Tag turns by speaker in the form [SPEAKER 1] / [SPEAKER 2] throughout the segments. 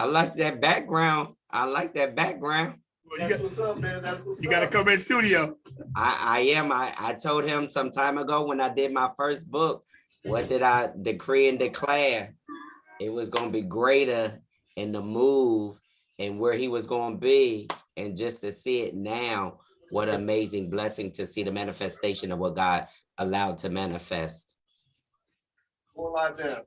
[SPEAKER 1] I like that background. I like that background.
[SPEAKER 2] Well, that's what's up, man. That's what's up.
[SPEAKER 3] You got to come in studio.
[SPEAKER 1] I told him some time ago when I did my first book, what did I decree and declare? It was going to be greater in the move and where he was going to be. And just to see it now, what an amazing blessing to see the manifestation of what God allowed to manifest.
[SPEAKER 2] More like that.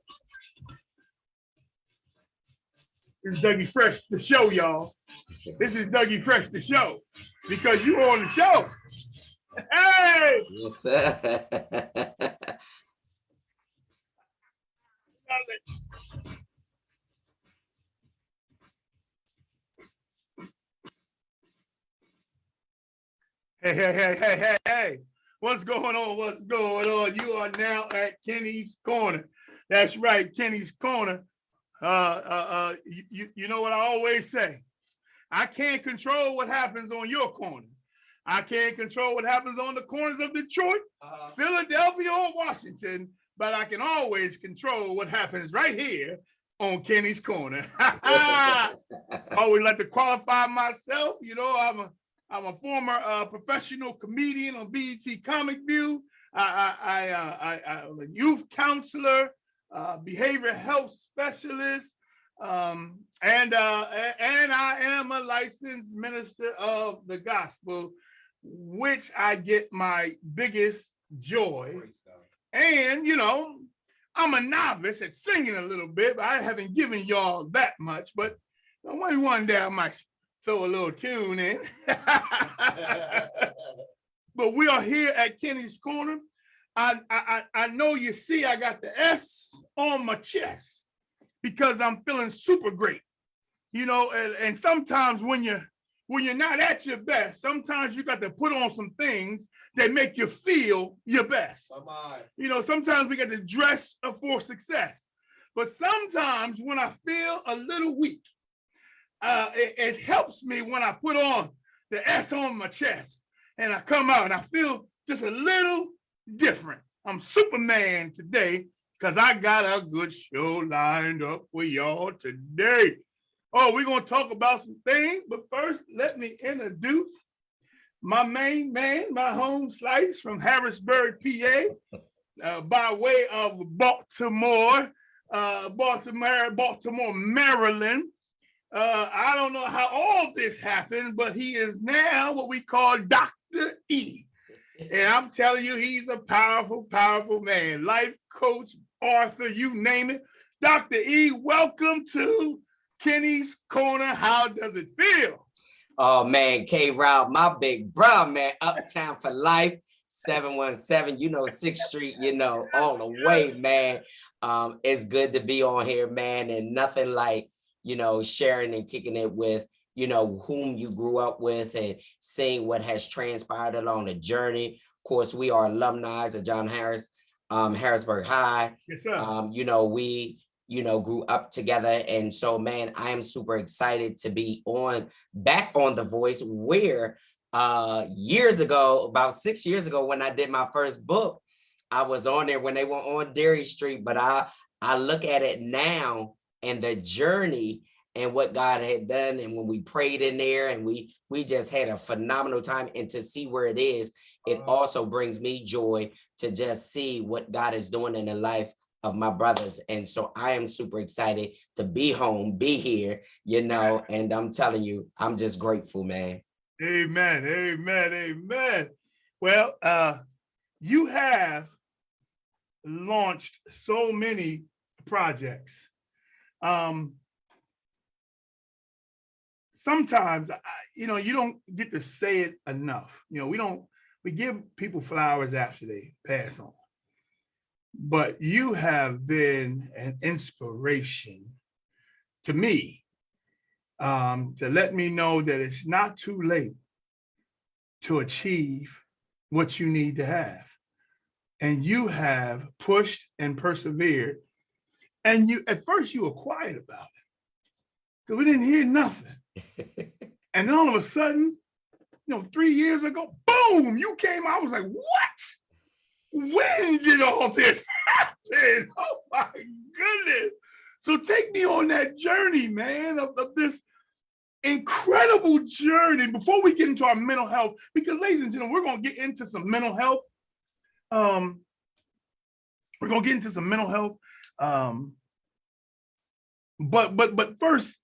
[SPEAKER 3] This is Dougie Fresh, the show, y'all. This is Dougie Fresh, the show. Because you on the show. Hey!
[SPEAKER 1] Yes, sir.
[SPEAKER 3] Hey. What's going on? What's going on? You are now at Kenny's Corner. That's right, Kenny's Corner. You know what I always say? I can't control what happens on your corner. I can't control what happens on the corners of Detroit, Philadelphia, or Washington, but I can always control what happens right here on Kenny's Corner. I always like to qualify myself. You know, I'm a former professional comedian on BET Comic View. I'm a youth counselor, behavioral health specialist, and I am a licensed minister of the gospel, which I get my biggest joy. And, you know, I'm a novice at singing a little bit, but I haven't given y'all that much. But one day I might throw a little tune in. But we are here at Kenny's Corner. I know you see I got the S on my chest because I'm feeling super great. You know, and sometimes when you're not at your best, sometimes you got to put on some things that make you feel your best. You know, sometimes we got to dress for success. But sometimes when I feel a little weak, it helps me when I put on the S on my chest and I come out and I feel just a little different. I'm Superman today because I got a good show lined up for y'all today. Oh, we're going to talk about some things, but first, let me introduce my main man, my home slice from Harrisburg, PA, by way of Baltimore, Maryland. I don't know how all this happened, but he is now what we call Dr. E. And I'm telling you, he's a powerful, powerful man. Life coach, author, you name it. Dr. E, welcome to Kenny's Corner. How does it feel?
[SPEAKER 1] Oh man, K-Rob, my big bro, man, Uptown for life, 717, you know, 6th Street, you know, all the way, man. It's good to be on here, man, and nothing like, you know, sharing and kicking it with, you know, whom you grew up with and seeing what has transpired along the journey. Of course, we are alumni of John Harris, Harrisburg High.
[SPEAKER 3] Yes, sir.
[SPEAKER 1] You know, we grew up together. And so, man, I am super excited to be back on The Voice, where years ago, about 6 years ago, when I did my first book, I was on there when they were on Derry Street. But I look at it now and the journey and what God had done. And when we prayed in there and we just had a phenomenal time, and to see where it is, it also brings me joy to just see what God is doing in the life of my brothers. And so I am super excited to be home, be here, you know, and I'm telling you, I'm just grateful, man.
[SPEAKER 3] Amen, amen, amen. Well, you have launched so many projects. Sometimes, you know, you don't get to say it enough. You know, we give people flowers after they pass on. But you have been an inspiration to me, to let me know that it's not too late to achieve what you need to have. And you have pushed and persevered. And at first you were quiet about it because we didn't hear nothing. And then all of a sudden, you know, 3 years ago, boom, you came out. I was like, what? When did all this happen? Oh my goodness. So take me on that journey, man, of this incredible journey before we get into our mental health, because ladies and gentlemen, we're going to get into some mental health. We're going to get into some mental health. But first,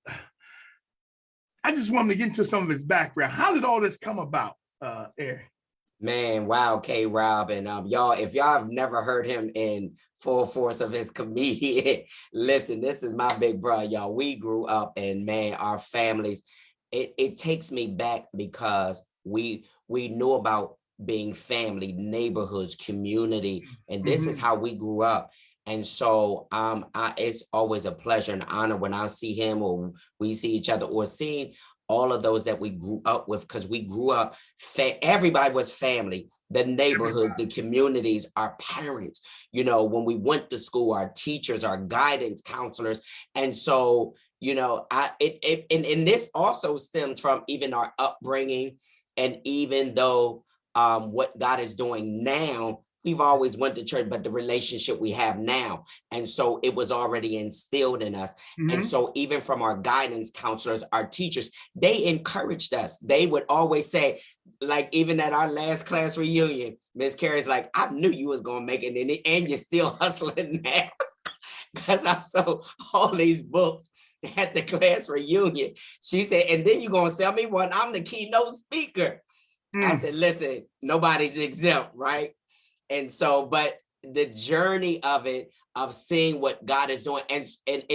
[SPEAKER 3] I just wanted to get into some of his background. How did all this come about, Eric?
[SPEAKER 1] Man, wow, K-Rob. And y'all, if y'all have never heard him in full force of his comedian, listen, this is my big brother, y'all. We grew up, and man, our families, it takes me back because we knew about being family, neighborhoods, community, and this is how we grew up. And so it's always a pleasure and honor when I see him or we see each other, or seeing all of those that we grew up with, because we grew up, everybody was family, the neighborhoods, the communities, our parents, you know, when we went to school, our teachers, our guidance counselors. And so, you know, and this also stems from even our upbringing. And even though what God is doing now, we've always went to church, but the relationship we have now. And so it was already instilled in us. And so even from our guidance counselors, our teachers, they encouraged us. They would always say, like, even at our last class reunion, Miss Carey's like, I knew you was going to make it, and you're still hustling now. Because I saw all these books at the class reunion. She said, and then you're going to sell me one. I'm the keynote speaker. I said, listen, nobody's exempt, right? And so, but the journey of it, of seeing what God is doing, and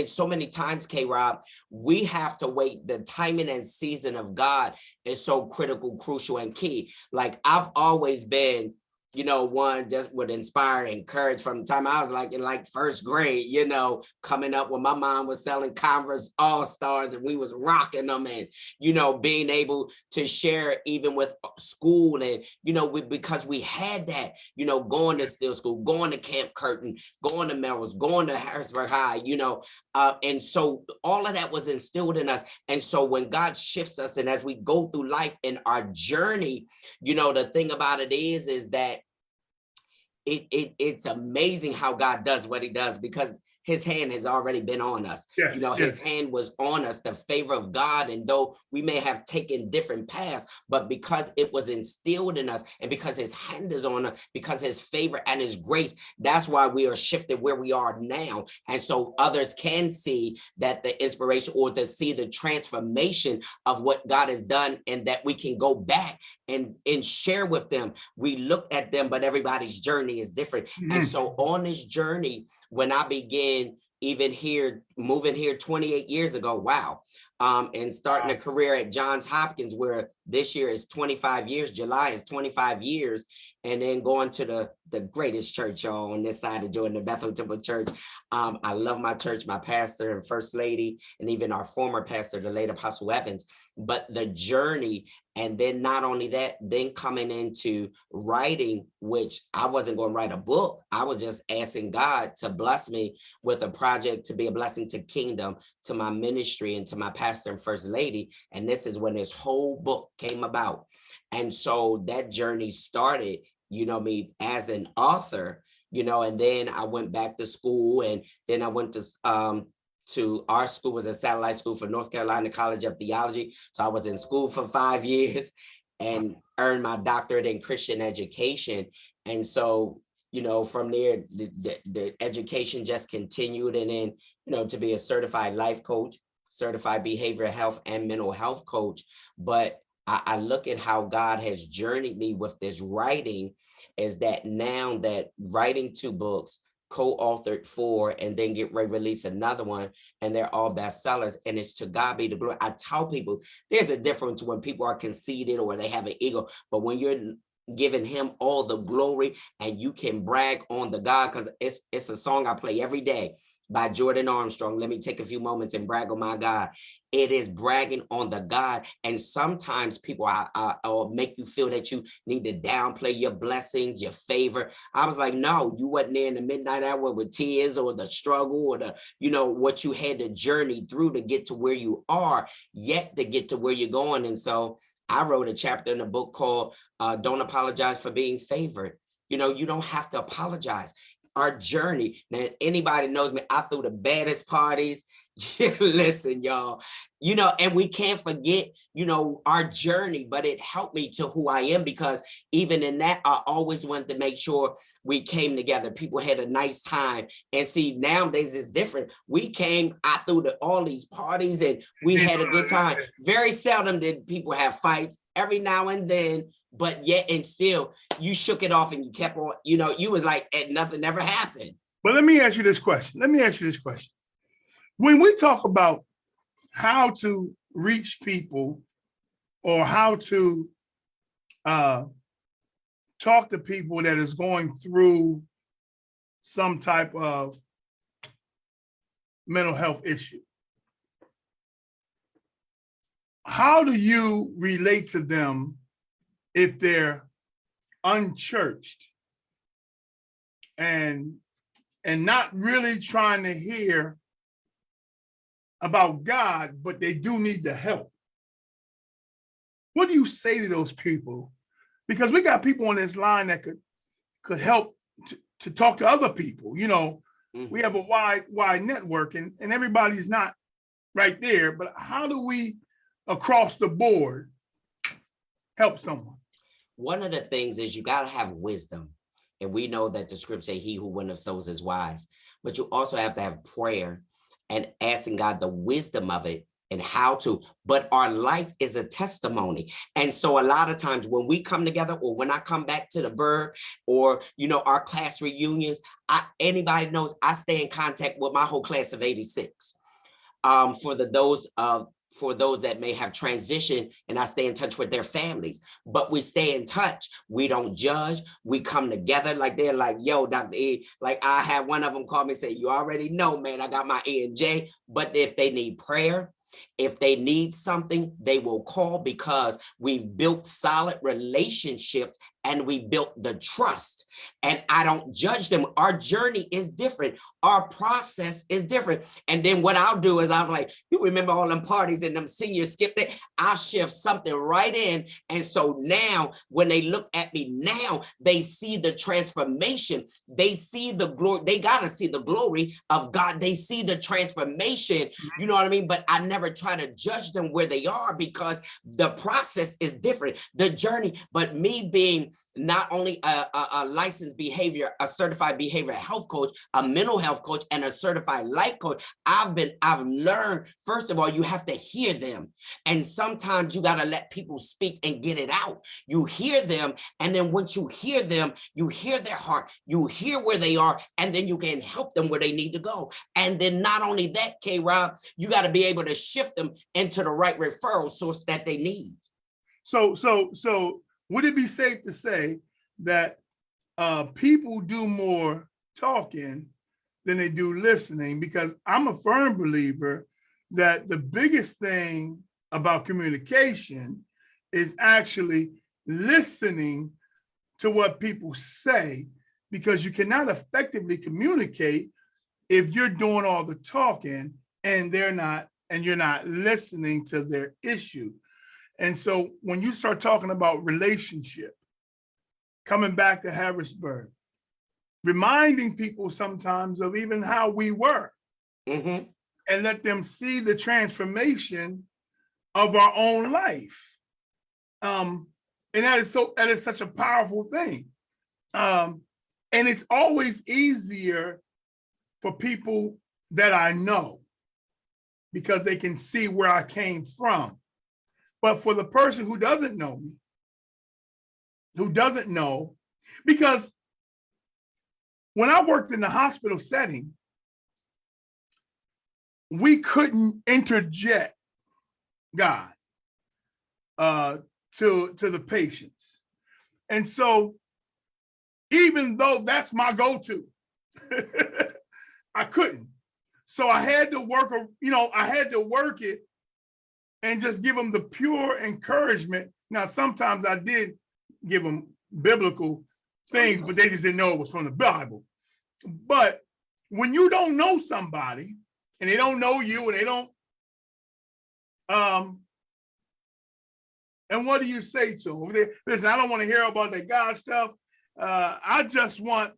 [SPEAKER 1] so many times, K-Rob, we have to wait. The timing and season of God is so critical, crucial, and key. Like, I've always been, you know, one just would inspire, encourage from the time I was like in like first grade, you know, coming up when my mom was selling Converse All-Stars and we was rocking them, and, you know, being able to share even with school, and, you know, because we had that, you know, going to Still School, going to Camp Curtin, going to Melrose, going to Harrisburg High, you know, and so all of that was instilled in us. And so when God shifts us, and as we go through life in our journey, you know, the thing about it is that it's amazing how God does what he does, because his hand has already been on us.
[SPEAKER 3] Yes,
[SPEAKER 1] you know,
[SPEAKER 3] yes.
[SPEAKER 1] His hand was on us, the favor of God. And though we may have taken different paths, but because it was instilled in us, and because his hand is on us, because his favor and his grace, that's why we are shifted where we are now. And so others can see that the inspiration, or to see the transformation of what God has done, and that we can go back and share with them. We look at them, but everybody's journey is different. And so on this journey, when I began even here, moving here 28 years ago, wow, and starting a career at Johns Hopkins, where this year is 25 years, July is 25 years, and then going to the greatest church, y'all, on this side of Jordan, the Bethel Temple Church. I love my church, my pastor and first lady, and even our former pastor, the late Apostle Evans. But the journey, and then not only that, then coming into writing, which I wasn't going to write a book. I was just asking God to bless me with a project to be a blessing to Kingdom, to my ministry, and to my pastor and first lady. And this is when this whole book came about. And so that journey started, you know, me as an author, you know, and then I went back to school, and then I went to our school, was a satellite school for North Carolina College of Theology. So I was in school for 5 years and earned my doctorate in Christian education. And so, you know, from there, the education just continued. And then, you know, to be a certified life coach, certified behavioral health and mental health coach. But I look at how God has journeyed me with this writing, is that now that writing 2 books, co-authored 4, and then get ready to release another one, and they're all bestsellers, and it's to God be the glory. I tell people there's a difference when people are conceited or they have an ego, but when you're giving him all the glory, and you can brag on the God, because it's a song I play every day by Jordan Armstrong. Let me take a few moments and brag on my God. It is bragging on the God. And sometimes people will make you feel that you need to downplay your blessings, your favor. I was like, no, you wasn't there in the midnight hour with tears, or the struggle, or the, you know, what you had to journey through to get to where you are, yet to get to where you're going. And so I wrote a chapter in a book called Don't Apologize for Being Favored. You know, you don't have to apologize. our journey. Now, anybody knows me, I threw the baddest parties. Listen, y'all, and we can't forget, our journey, but it helped me to who I am, because even in that, I always wanted to make sure we came together. People had a nice time. And see, nowadays it's different. I threw all these parties and we had a good time. Very seldom did people have fights, every now and then, but yet and still you shook it off and you kept on, you was like, and nothing ever happened.
[SPEAKER 3] But let me ask you this question. When we talk about how to reach people or how to talk to people that is going through some type of mental health issue, how do you relate to them if they're unchurched and not really trying to hear about God, but they do need the help? What do you say to those people? Because we got people on this line that could help to talk to other people. We have a wide network, and everybody's not right there. But how do we, across the board, help someone?
[SPEAKER 1] One of the things is you got to have wisdom. And we know that the scripture say he who winneth souls is wise. But you also have to have prayer and asking God the wisdom of it and how to. But our life is a testimony. And so a lot of times when we come together, or when I come back to the Burg, or, our class reunions, anybody knows I stay in contact with my whole class of 86. For those that may have transitioned, and I stay in touch with their families, but we stay in touch. We don't judge. We come together. Like, they're like, yo, Dr. E, like, I had one of them call me and say, you already know, man, I got my E and J. But if they need prayer, if they need something, they will call, because we've built solid relationships and we built the trust. And I don't judge them. Our journey is different. Our process is different. And then what I'll do is I was like, you remember all them parties and them seniors skipped it? I'll shift something right in. And so now when they look at me now, they see the transformation. They see the glory. They got to see the glory of God. They see the transformation. You know what I mean? But I never try to judge them where they are, because the process is different, the journey. But me being not only a licensed behavior, a certified behavioral health coach, a mental health coach, and a certified life coach, I've learned, first of all, you have to hear them. And sometimes you got to let people speak and get it out. You hear them. And then once you hear them, you hear their heart, you hear where they are, and then you can help them where they need to go. And then not only that, K-Rob, you got to be able to shift them into the right referral source that they need.
[SPEAKER 3] So would it be safe to say that people do more talking than they do listening? Because I'm a firm believer that the biggest thing about communication is actually listening to what people say, because you cannot effectively communicate if you're doing all the talking and you're not listening to their issue. And so when you start talking about relationship, coming back to Harrisburg, reminding people sometimes of even how we were, and let them see the transformation of our own life. And that is such a powerful thing. And it's always easier for people that I know, because they can see where I came from. But for the person who doesn't know me, because when I worked in the hospital setting, we couldn't interject God to the patients. And so even though that's my go-to, I couldn't. So I had to work it and just give them the pure encouragement. Now, sometimes I did give them biblical things, but they just didn't know it was from the Bible. But when you don't know somebody and they don't know you, and they don't, and what do you say to them? Listen, I don't want to hear about that God stuff. I just want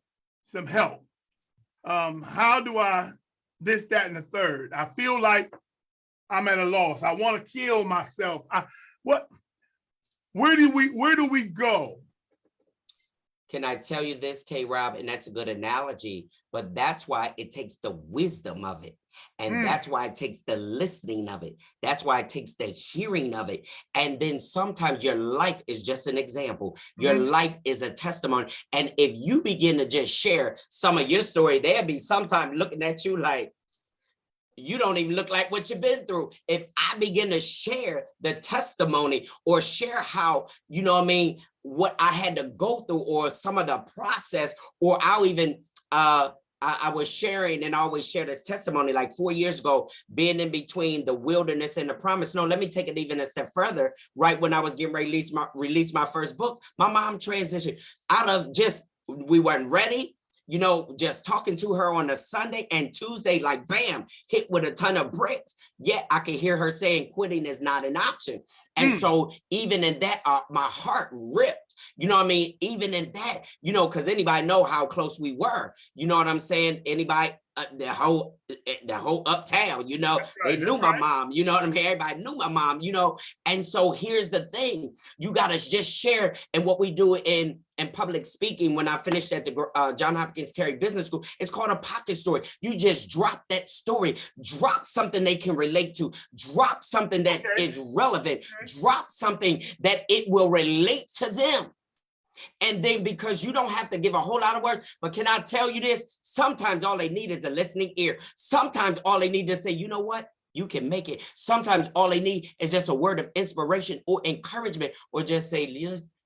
[SPEAKER 3] some help. how do I this, that, and the third? I feel like I'm at a loss. I want to kill myself. Where do we go?
[SPEAKER 1] Can I tell you this, K-Rob? And that's a good analogy, but that's why it takes the wisdom of it. And that's why it takes the listening of it. That's why it takes the hearing of it. And then sometimes your life is just an example. Your life is a testimony. And if you begin to just share some of your story, they'll be sometimes looking at you like, you don't even look like what you've been through. If I begin to share the testimony or share how, you know what I mean, what I had to go through or some of the process, or I'll even, I was sharing and I always share this testimony like 4 years ago, being in between the wilderness and the promise. No, let me take it even a step further. Right when I was getting ready to release my first book, my mom transitioned out of just, we weren't ready. You know, just talking to her on a Sunday and Tuesday, like bam, hit with a ton of bricks. Yet I could hear her saying quitting is not an option. And so even in that, my heart ripped. You know what I mean? Even in that, you know, because anybody know how close we were. You know what I'm saying? Anybody, the whole uptown, you know, they knew my mom. You know what I mean? Everybody knew my mom, you know. And so here's the thing. You got to just share. And what we do in public speaking, when I finished at the John Hopkins Carey Business School, it's called a pocket story. You just drop that story, drop something they can relate to, drop something that is relevant, drop something that it will relate to them. And then because you don't have to give a whole lot of words, but can I tell you this? Sometimes all they need is a listening ear. Sometimes all they need to say, you know what? You can make it. Sometimes all they need is just a word of inspiration or encouragement, or just say,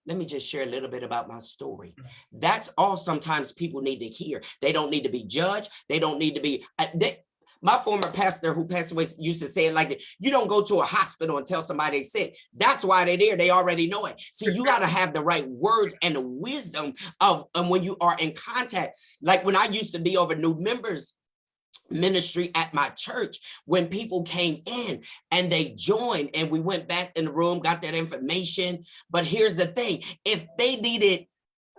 [SPEAKER 1] let me just share a little bit about my story. That's all sometimes people need to hear. They don't need to be judged. They don't need to be, my former pastor who passed away used to say it like that. You don't go to a hospital and tell somebody they sick. That's why they're there. They already know it. See, you got to have the right words and the wisdom of when you are in contact. Like when I used to be over new members ministry at my church, when people came in and they joined and we went back in the room, got that information. But here's the thing. If they needed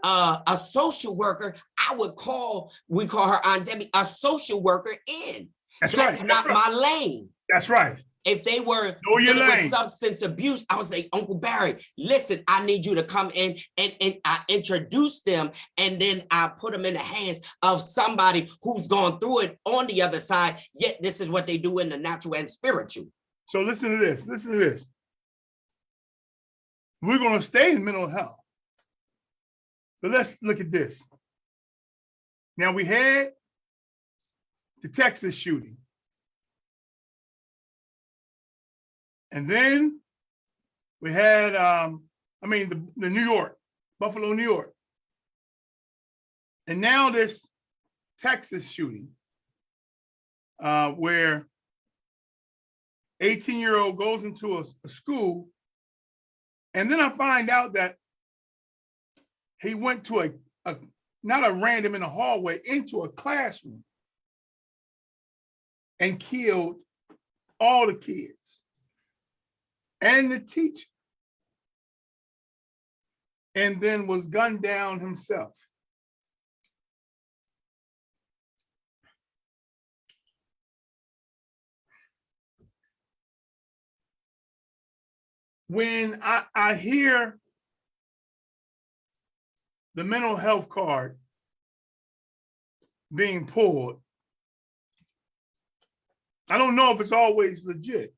[SPEAKER 1] a social worker, we call her Aunt Debbie, a social worker in. That's not my lane.
[SPEAKER 3] That's right.
[SPEAKER 1] If they were dealing with substance abuse, I would say, Uncle Barry, listen, I need you to come in, and I introduce them, and then I put them in the hands of somebody who's gone through it on the other side, yet this is what they do in the natural and spiritual.
[SPEAKER 3] So listen to this. We're going to stay in mental health. But let's look at this. Now, we had the Texas shooting. And then we had, the New York, Buffalo, New York. And now this Texas shooting, where 18-year-old goes into a school, and then I find out that he went to not a random in a hallway, into a classroom and killed all the kids and the teacher, and then was gunned down himself. When I hear the mental health card being pulled, I don't know if it's always legit,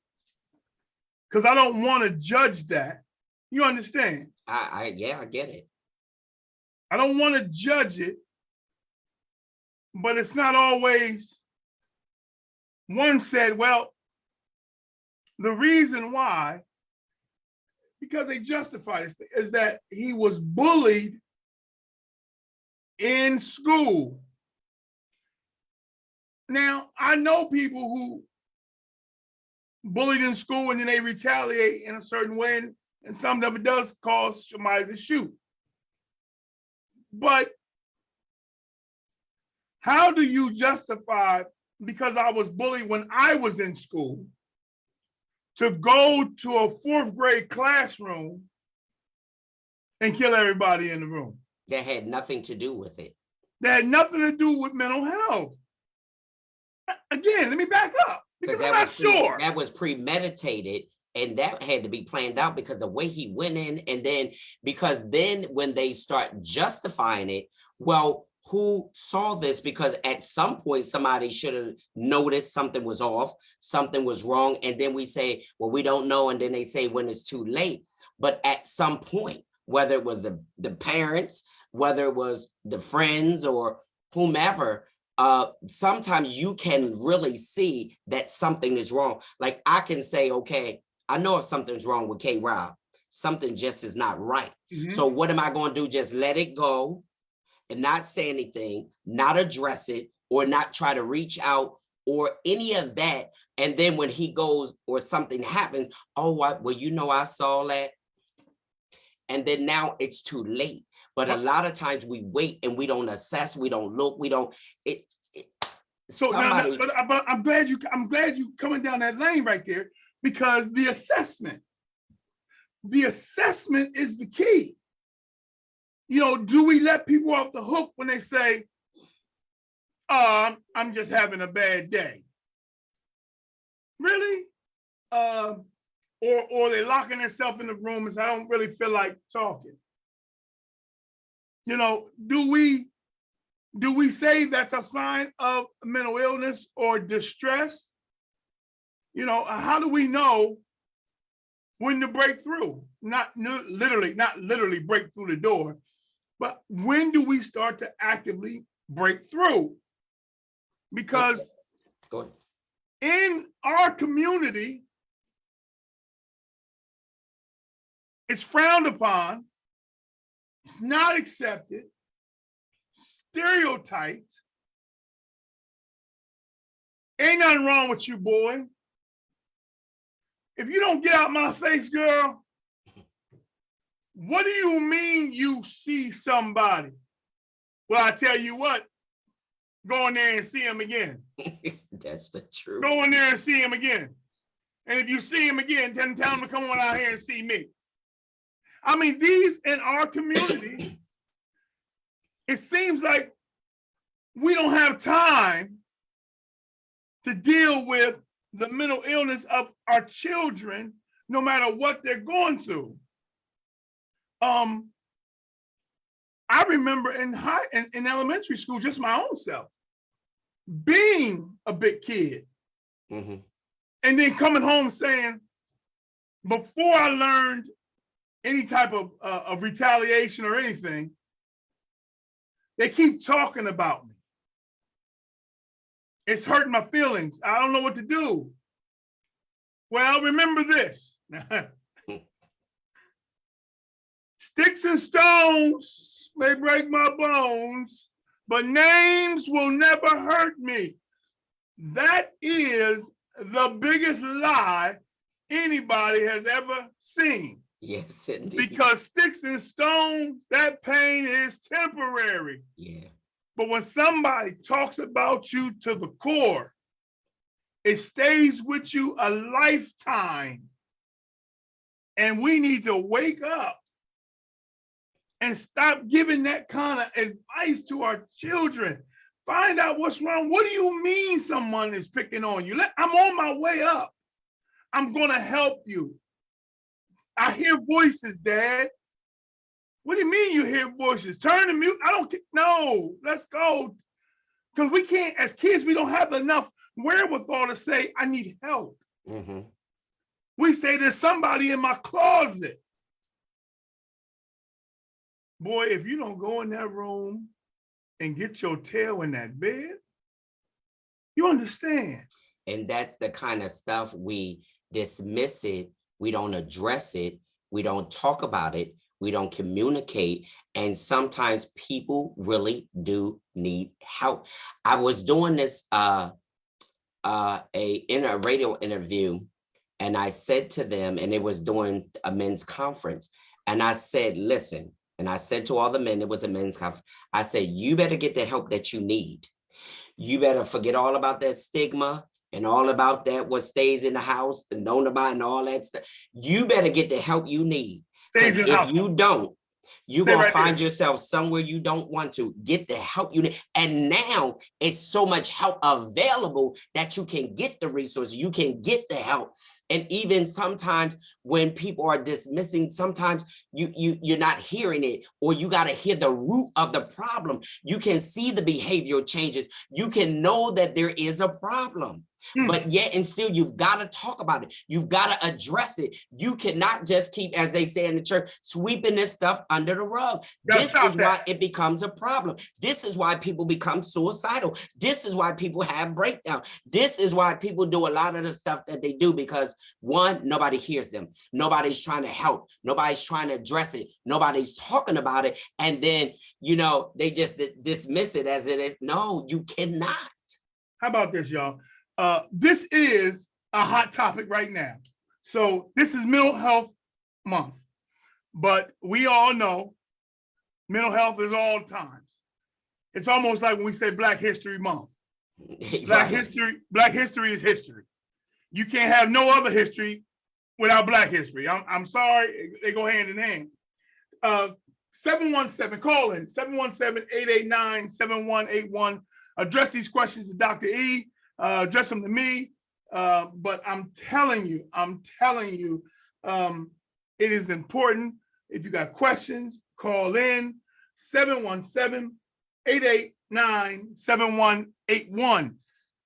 [SPEAKER 3] because I don't want to judge that. You understand?
[SPEAKER 1] I get it.
[SPEAKER 3] I don't want to judge it, but it's not always. One said, well, the reason why, because they justify this, is that he was bullied in school. Now, I know people who bullied in school and then they retaliate in a certain way, and some of it does cause somebody to shoot. But how do you justify, because I was bullied when I was in school, to go to a 4th grade classroom and kill everybody in the room?
[SPEAKER 1] That had nothing to do with it.
[SPEAKER 3] that had nothing to do with mental health. Again, let me back up because I'm not sure.
[SPEAKER 1] That was premeditated, and that had to be planned out because the way he went in, and then because then when they start justifying it, well, who saw this? Because at some point somebody should have noticed something was off, something was wrong, and then we say, well, we don't know, and then they say when it's too late. But at some point, whether it was the parents, whether it was the friends or whomever, sometimes you can really see that something is wrong. Like I can say, okay, I know if something's wrong with K-Rob, something just is not right. So what am I going to do? Just let it go and not say anything, not address it, or not try to reach out or any of that. And then when he goes or something happens, oh, well, you know, I saw that. And then now it's too late. But a lot of times we wait and we don't assess, we don't look, we don't.
[SPEAKER 3] So somebody, but I'm glad you coming down that lane right there, because the assessment is the key. You know, do we let people off the hook when they say, I'm just having a bad day? Really? Or they locking themselves in the room and say, I don't really feel like talking. You know, do we say that's a sign of mental illness or distress? You know, how do we know when to break through? Not literally break through the door, but when do we start to actively break through? Because in our community, it's frowned upon, it's not accepted, stereotyped. Ain't nothing wrong with you, boy. If you don't get out my face, girl, what do you mean you see somebody? Well, I tell you what, go in there and see him again.
[SPEAKER 1] That's the truth.
[SPEAKER 3] Go in there and see him again. And if you see him again, then tell him to come on out here and see me. I mean, these in our community, it seems like we don't have time to deal with the mental illness of our children, no matter what they're going through. I remember in elementary school, just my own self, being a big kid, and then coming home saying, before I learned any type of retaliation or anything, they keep talking about me. It's hurting my feelings. I don't know what to do. Well, remember this. Sticks and stones may break my bones, but names will never hurt me. That is the biggest lie anybody has ever seen.
[SPEAKER 1] Yes, indeed.
[SPEAKER 3] Because sticks and stones, that pain is temporary.
[SPEAKER 1] Yeah.
[SPEAKER 3] But when somebody talks about you to the core, it stays with you a lifetime. And we need to wake up and stop giving that kind of advice to our children. Find out what's wrong. What do you mean someone is picking on you? I'm on my way up. I'm going to help you. I hear voices, Dad. What do you mean you hear voices? Turn the mute. I don't. No, let's go. Because we can't, as kids, we don't have enough wherewithal to say, I need help. We say there's somebody in my closet. Boy, if you don't go in that room and get your tail in that bed, you understand.
[SPEAKER 1] And that's the kind of stuff we dismiss it. We don't address it. We don't talk about it. We don't communicate. And sometimes people really do need help. I was doing this in a radio interview, and I said to them, and it was during a men's conference, and I said, listen, and I said to all the men, it was a men's conference, I said, you better get the help that you need. You better forget all about that stigma and all about that, what stays in the house and known about and all that stuff. You better get the help you need. Because if you don't, You're
[SPEAKER 3] Stay
[SPEAKER 1] going to
[SPEAKER 3] right
[SPEAKER 1] find
[SPEAKER 3] there.
[SPEAKER 1] yourself somewhere you don't want to. Get the help you need. And now it's so much help available that you can get the resources, you can get the help. And even sometimes when people are dismissing, sometimes you're not hearing it, or you got to hear the root of the problem. You can see the behavioral changes. You can know that there is a problem. But yet and still, you've got to talk about it. You've got to address it. You cannot just keep, as they say in the church, sweeping this stuff under the rug. This is why it becomes a problem. This is why people become suicidal. This is why people have breakdown. This is why people do a lot of the stuff that they do, because one, nobody hears them. Nobody's trying to help. Nobody's trying to address it. Nobody's talking about it. And then, they just dismiss it as it is. No, you cannot.
[SPEAKER 3] How about this, y'all? This is a hot topic right now. So this is Mental Health Month, but we all know mental health is all times. It's almost like when we say Black History Month. Black history is history. You can't have no other history without Black history. I'm sorry, they go hand in hand. 717, call in, 717-889-7181. Address these questions to Dr. E. Address them to me, but I'm telling you, it is important. If you got questions, call in 717-889-7181.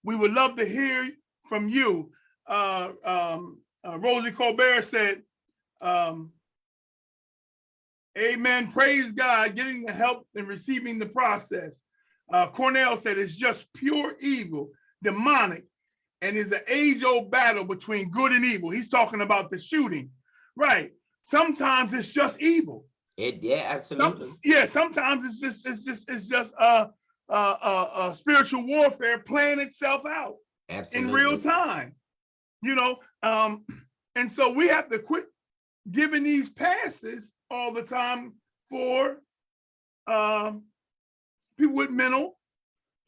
[SPEAKER 3] We would love to hear from you. Rosie Colbert said, amen, praise God, getting the help and receiving the process. Cornell said it's just pure evil, demonic, and is an age-old battle between good and evil. He's talking about the shooting, right? Sometimes it's just evil.
[SPEAKER 1] Absolutely.
[SPEAKER 3] Sometimes it's just spiritual warfare playing itself out in real time, and so we have to quit giving these passes all the time for people with mental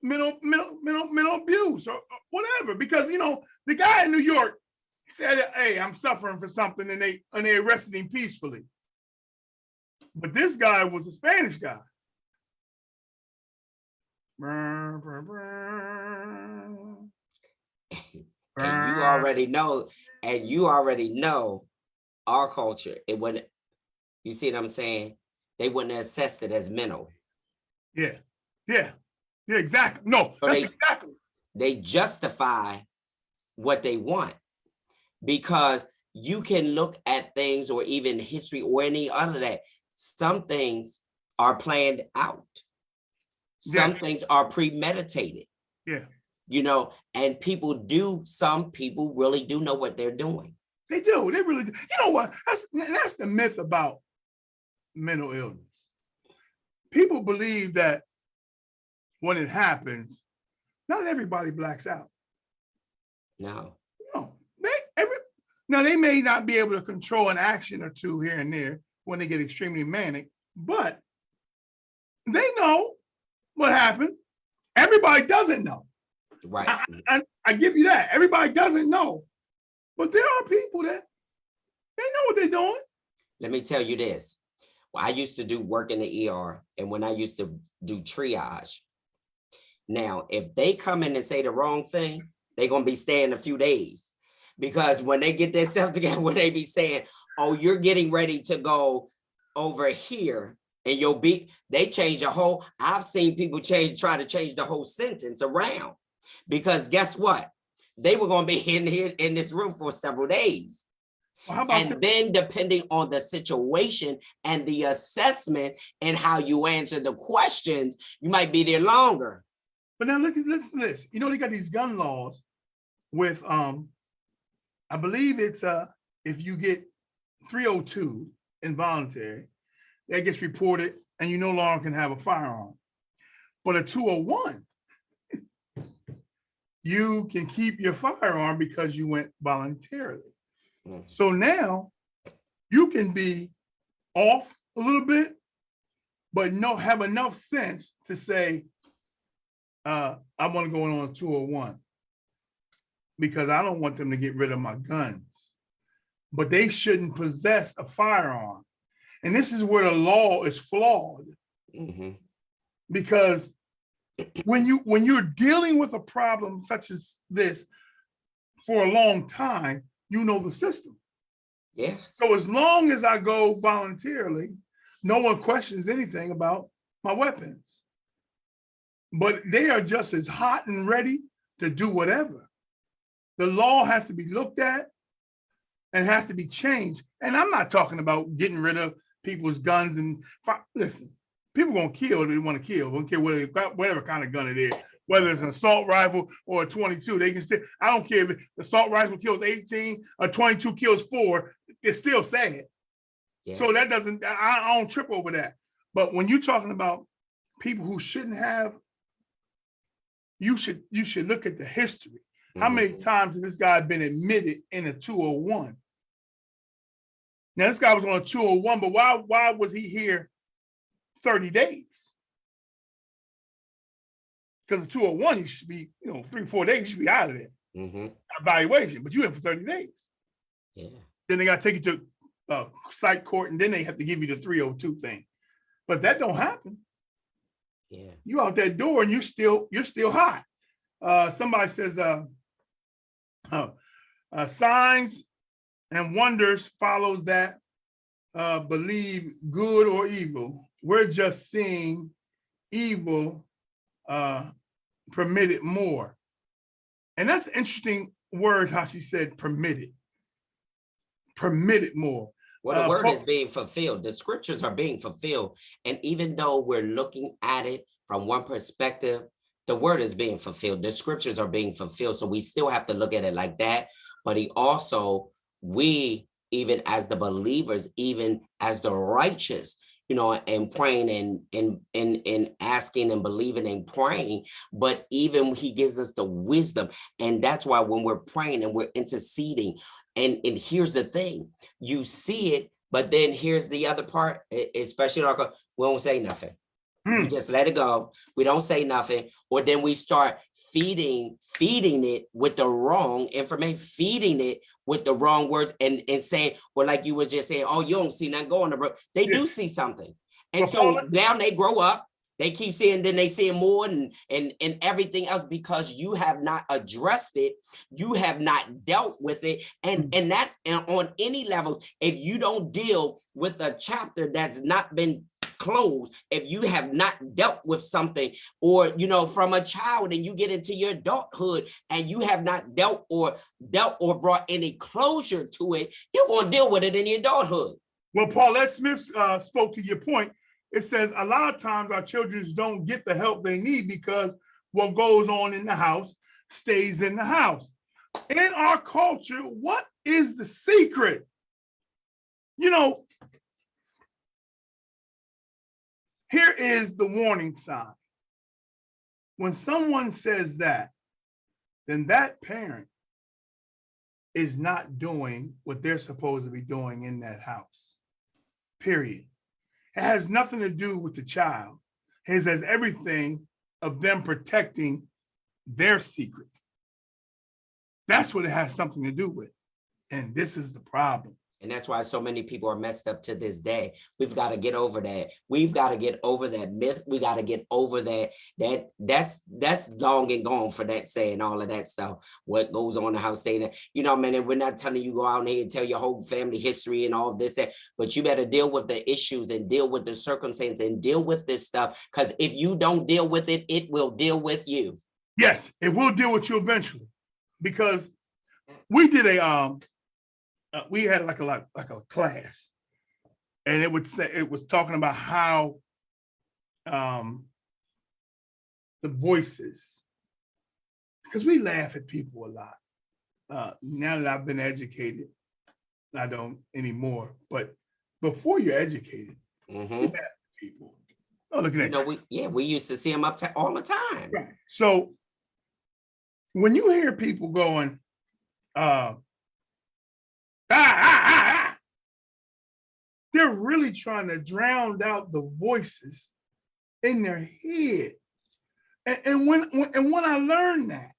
[SPEAKER 3] abuse or whatever, because the guy in New York said, hey, I'm suffering for something, and they arrested him peacefully. But this guy was a Spanish guy.
[SPEAKER 1] And you already know our culture. It wouldn't, you see what I'm saying? They wouldn't have assessed it as mental.
[SPEAKER 3] Yeah, exactly. No,
[SPEAKER 1] So
[SPEAKER 3] that's exactly.
[SPEAKER 1] They justify what they want, because you can look at things, or even history or any other that some things are planned out. Some things are premeditated.
[SPEAKER 3] Yeah.
[SPEAKER 1] And some people really do know what they're doing.
[SPEAKER 3] They do. They really do. You know what? That's the myth about mental illness. People believe that when it happens, not everybody blacks out.
[SPEAKER 1] No.
[SPEAKER 3] Now, they may not be able to control an action or two here and there when they get extremely manic, but they know what happened. Everybody doesn't know.
[SPEAKER 1] Right.
[SPEAKER 3] I give you that. Everybody doesn't know. But there are people that they know what they're doing.
[SPEAKER 1] Let me tell you this. Well, I used to do work in the ER, and when I used to do triage. Now, if they come in and say the wrong thing, they're going to be staying a few days, because when they get themselves together, when they be saying, oh, you're getting ready to go over here, and they change I've seen people try to change the whole sentence around, because guess what? They were going to be in here in this room for several days. Well, then depending on the situation and the assessment and how you answer the questions, you might be there longer.
[SPEAKER 3] But now listen to this. They got these gun laws with, I believe it's if you get 302 involuntary, that gets reported and you no longer can have a firearm. But a 201, you can keep your firearm because you went voluntarily. So now you can be off a little bit, but have enough sense to say, I want to go on a 201 because I don't want them to get rid of my guns. But they shouldn't possess a firearm. And this is where the law is flawed,
[SPEAKER 1] Mhm.
[SPEAKER 3] because when you're dealing with a problem such as this for a long time, you know the system.
[SPEAKER 1] Yes.
[SPEAKER 3] So as long as I go voluntarily, no one questions anything about my weapons. But they are just as hot and ready to do whatever. The law has to be looked at and has to be changed. And I'm not talking about getting rid of people's guns and listen, people gonna kill if they want to kill. Don't care whatever kind of gun it is, whether it's an assault rifle or a 22. They can still. I don't care if the assault rifle kills 18, a 22 kills 4. It's still sad.
[SPEAKER 1] Yeah.
[SPEAKER 3] So that doesn't. I don't trip over that. But when you're talking about people who shouldn't have, you should look at the history. How many times has this guy been admitted in a 201? Now this guy was on a 201, but why was he here 30 days? Because the 201, you should be, 3-4 days, you should be out of there. Evaluation, but you in for 30 days.
[SPEAKER 1] Yeah.
[SPEAKER 3] Then they got to take you to psych court, and then they have to give you the 302 thing. But that don't happen.
[SPEAKER 1] Yeah.
[SPEAKER 3] You out that door and you're still hot. Somebody says signs and wonders follows that believe good or evil. We're just seeing evil permitted more. And that's an interesting word, how she said permitted more.
[SPEAKER 1] Well, the word is being fulfilled. The scriptures are being fulfilled. And even though we're looking at it from one perspective, the word is being fulfilled. The scriptures are being fulfilled. So we still have to look at it like that. But we, even as the believers, even as the righteous, and praying and asking and believing and praying, but even he gives us the wisdom. And that's why when we're praying and we're interceding, and here's the thing, you see it, but then here's the other part, especially we don't say nothing. We just let it go. We don't say nothing. Or then we start feeding it with the wrong information, feeding it with the wrong words and saying, or like you were just saying, oh, you don't see nothing going on. They do see something. And so now they grow up. They keep seeing, then they see more and everything else, because you have not addressed it. You have not dealt with it. And that's on any level. If you don't deal with a chapter that's not been closed, if you have not dealt with something, or from a child and you get into your adulthood and you have not dealt or brought any closure to it, you're going to deal with it in your adulthood.
[SPEAKER 3] Well, Paulette Smith spoke to your point. It says a lot of times our children don't get the help they need because what goes on in the house stays in the house. In our culture, what is the secret? Here is the warning sign. When someone says that, then that parent is not doing what they're supposed to be doing in that house, period. It has nothing to do with the child. It has everything of them protecting their secret. That's what it has something to do with. And this is the problem.
[SPEAKER 1] And that's why so many people are messed up to this day. We've got to get over that. We've got to get over that myth. We got to get over that's long and gone for that saying all of that stuff. What goes on in the house, staying there. Man, and we're not telling you go out here and tell your whole family history and all of this, that, but you better deal with the issues and deal with the circumstance and deal with this stuff. Because if you don't deal with it, it will deal with you.
[SPEAKER 3] Yes, it will deal with you eventually. Because we did we had like a class, and it was talking about how the voices, because we laugh at people a lot. Now that I've been educated, I don't anymore. But before you're educated, you laugh at people. Oh, look at that.
[SPEAKER 1] We used to see them all the time.
[SPEAKER 3] Right. So when you hear people going, they're really trying to drown out the voices in their head. And when I learned that,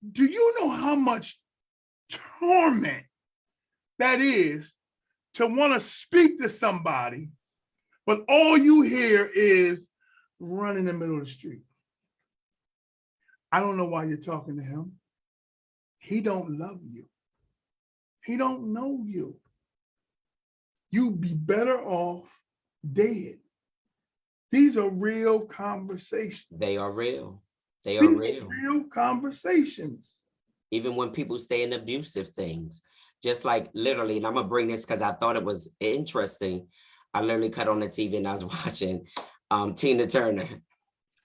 [SPEAKER 3] do you know how much torment that is to want to speak to somebody, but all you hear is run in the middle of the street. I don't know why you're talking to him. He don't love you. He don't know you. You'd be better off dead. These are real conversations.
[SPEAKER 1] They are real. They are real.
[SPEAKER 3] Real conversations.
[SPEAKER 1] Even when people stay in abusive things, just like literally, and I'm gonna bring this because I thought it was interesting. I literally cut on the TV and I was watching Tina Turner.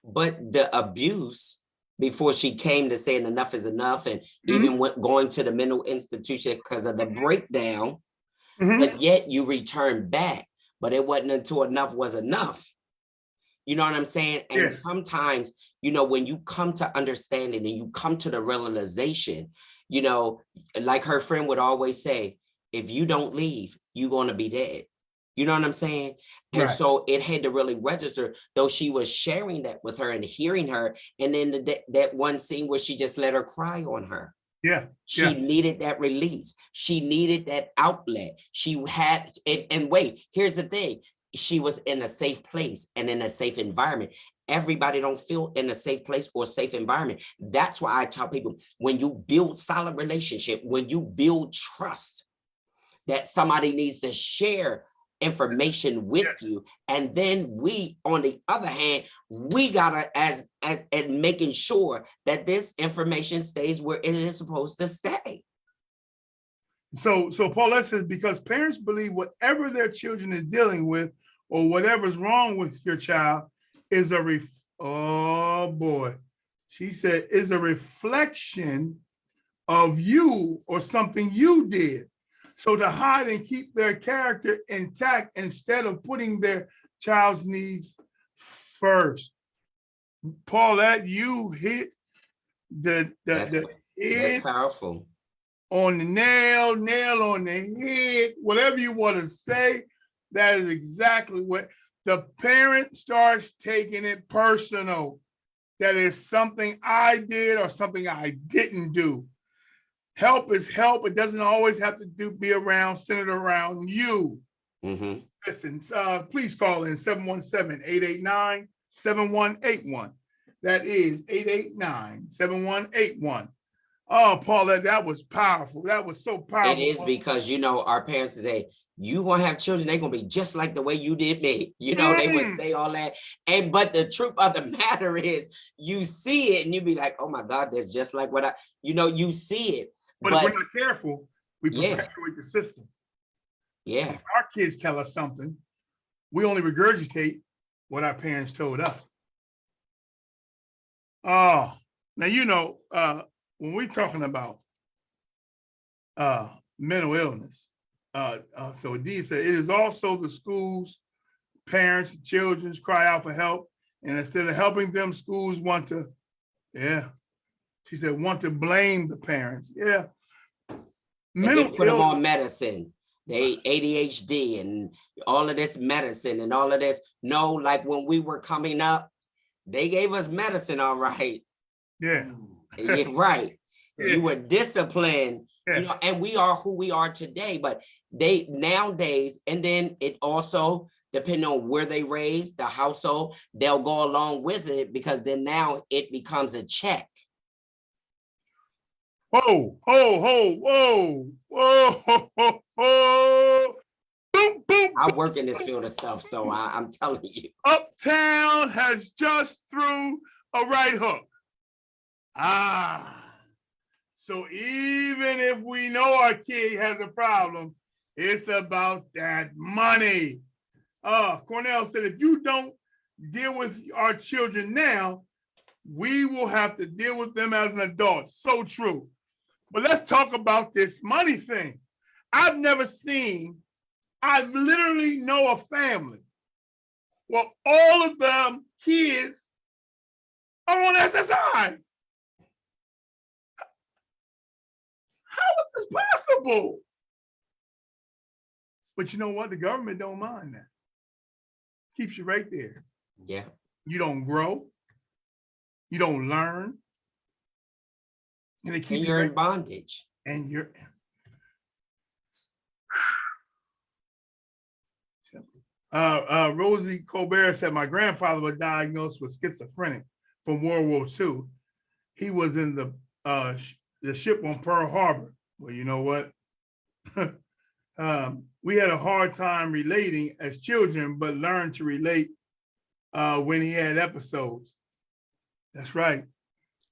[SPEAKER 1] But the abuse before she came to saying enough is enough, and even going to the mental institution because of the breakdown, but yet you return back. But it wasn't until enough was enough. You know what I'm saying? And
[SPEAKER 3] Yes.
[SPEAKER 1] sometimes, you know, when you come to understanding and you come to the realization, you know, like her friend would always say, if you don't leave, you're going to be dead. You know what I'm saying? And
[SPEAKER 3] Right.
[SPEAKER 1] so it had to really register, though she was sharing that with her and hearing her. And then that one scene where she just let her cry on her.
[SPEAKER 3] Yeah.
[SPEAKER 1] She needed that release. She needed that outlet. She had, and wait, here's the thing. She was in a safe place and in a safe environment. Everybody don't feel in a safe place or safe environment. That's why I tell people, when you build solid relationship, when you build trust, that somebody needs to share information with you. And then we, on the other hand, we gotta, as making sure that this information stays where it is supposed to stay.
[SPEAKER 3] So Paulette says, because parents believe whatever their children is dealing with or whatever's wrong with your child is oh boy. She said, is a reflection of you or something you did. So to hide and keep their character intact instead of putting their child's needs first. Paulette, you hit
[SPEAKER 1] That's powerful.
[SPEAKER 3] On the nail on the head, whatever you want to say, that is exactly what the parent starts taking it personal. That is something I did or something I didn't do. Help is help. It doesn't always have to be centered around you. Listen, please call in 717-889-7181. That is 889-7181. Oh, Paulette, that was powerful. That was so powerful.
[SPEAKER 1] It is, because, you know, our parents say, you gonna have children, they're gonna be just like the way you did me. You know, they would say all that. But the truth of the matter is, you see it and you be like, oh my God, that's just like what you see it.
[SPEAKER 3] But if we're not careful, we perpetuate the system.
[SPEAKER 1] Yeah.
[SPEAKER 3] If our kids tell us something, we only regurgitate what our parents told us. Oh, now, you know, when we're talking about mental illness, so Dee said, it is also the schools, parents, children cry out for help. And instead of helping them, schools want to, she said, want to blame the parents. Yeah.
[SPEAKER 1] And then put them on medicine. They ADHD and all of this medicine and all of this. No, like when we were coming up, they gave us medicine, all right.
[SPEAKER 3] Yeah.
[SPEAKER 1] Yeah, right.
[SPEAKER 3] Yeah.
[SPEAKER 1] You were disciplined,
[SPEAKER 3] Yes.
[SPEAKER 1] you know, and we are who we are today. But they nowadays, and then it also, depending on where they raised, the household, they'll go along with it, because then now it becomes a check.
[SPEAKER 3] Whoa, whoa. Boom, boom.
[SPEAKER 1] I work in this field of stuff, so I'm telling you.
[SPEAKER 3] Uptown has just threw a right hook. So even if we know our kid has a problem, it's about that money. Cornell said, if you don't deal with our children now, we will have to deal with them as an adult. So true. But let's talk about this money thing. I literally know a family. Well, all of them kids are on SSI. How is this possible? But you know what? The government don't mind that. Keeps you right there.
[SPEAKER 1] Yeah.
[SPEAKER 3] You don't grow. You don't learn. And
[SPEAKER 1] you're in bondage.
[SPEAKER 3] And you're. Rosie Colbert said my grandfather was diagnosed with schizophrenic from World War II. He was in the ship on Pearl Harbor. Well, you know what? We had a hard time relating as children, but learned to relate when he had episodes. That's right.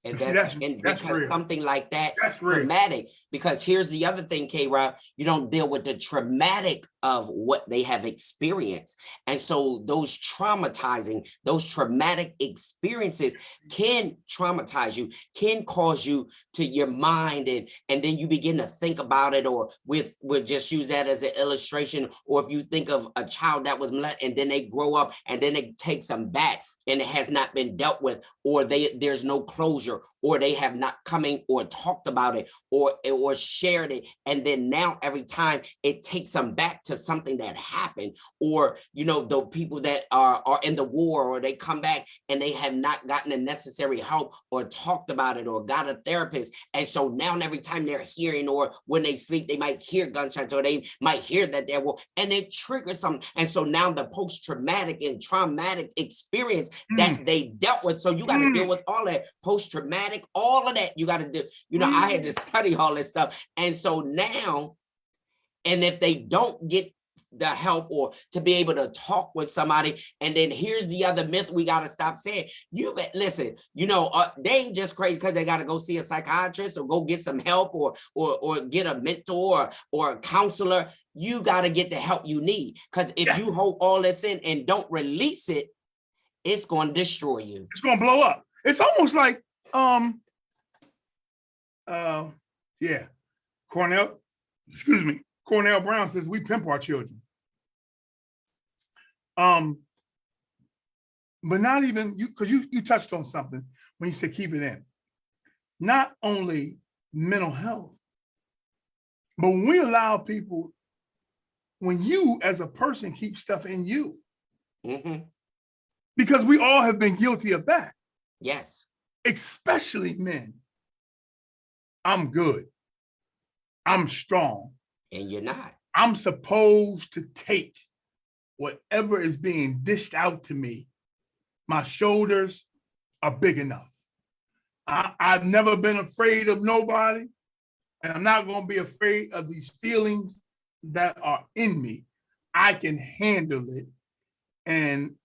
[SPEAKER 1] And
[SPEAKER 3] See,
[SPEAKER 1] that's and
[SPEAKER 3] that's
[SPEAKER 1] because
[SPEAKER 3] real.
[SPEAKER 1] something like that
[SPEAKER 3] That's real.
[SPEAKER 1] traumatic, because here's the other thing, K-Rob, you don't deal with the traumatic of what they have experienced. And so those traumatic experiences can traumatize you, can cause you to your mind, and then you begin to think about it, or we'll just use that as an illustration. Or if you think of a child that was molested and then they grow up and then it takes them back and it has not been dealt with, or there's no closure, or they have not come in or talked about it or shared it. And then now every time it takes them back to something that happened, or, you know, the people that are in the war, or they come back and they have not gotten the necessary help or talked about it or got a therapist. And so now every time they're hearing, or when they sleep, they might hear gunshots, or they might hear that there will, and it triggers something. And so now the post-traumatic and traumatic experience that they dealt with. So you got to deal with all that post-traumatic, all of that you got to do. You know, I had to study all this stuff. And so now, and if they don't get the help or to be able to talk with somebody, and then here's the other myth we got to stop saying. Listen, you know, they ain't just crazy because they got to go see a psychiatrist or go get some help or get a mentor or a counselor. You got to get the help you need, because if you hold all this in and don't release it, it's going to destroy you.
[SPEAKER 3] It's going to blow up. It's almost like, Cornell Brown says we pimp our children. But not even you, because you touched on something when you said keep it in. Not only mental health, but when we allow people, when you as a person keep stuff in you, because we all have been guilty of that.
[SPEAKER 1] Yes.
[SPEAKER 3] Especially men. I'm good. I'm strong.
[SPEAKER 1] And you're not.
[SPEAKER 3] I'm supposed to take whatever is being dished out to me. My shoulders are big enough. I've never been afraid of nobody, and I'm not going to be afraid of these feelings that are in me. I can handle it. And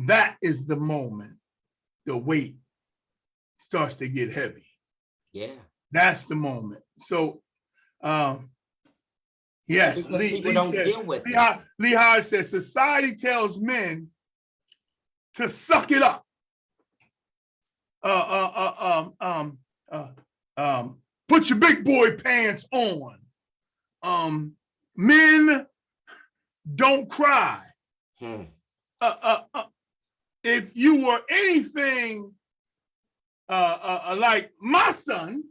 [SPEAKER 3] that is the moment the weight starts to get heavy.
[SPEAKER 1] Yeah.
[SPEAKER 3] That's the moment. So, yes,
[SPEAKER 1] people don't deal with it.
[SPEAKER 3] Lee Hodge says society tells men to suck it up. Put your big boy pants on. Men don't cry. If you were anything like my son,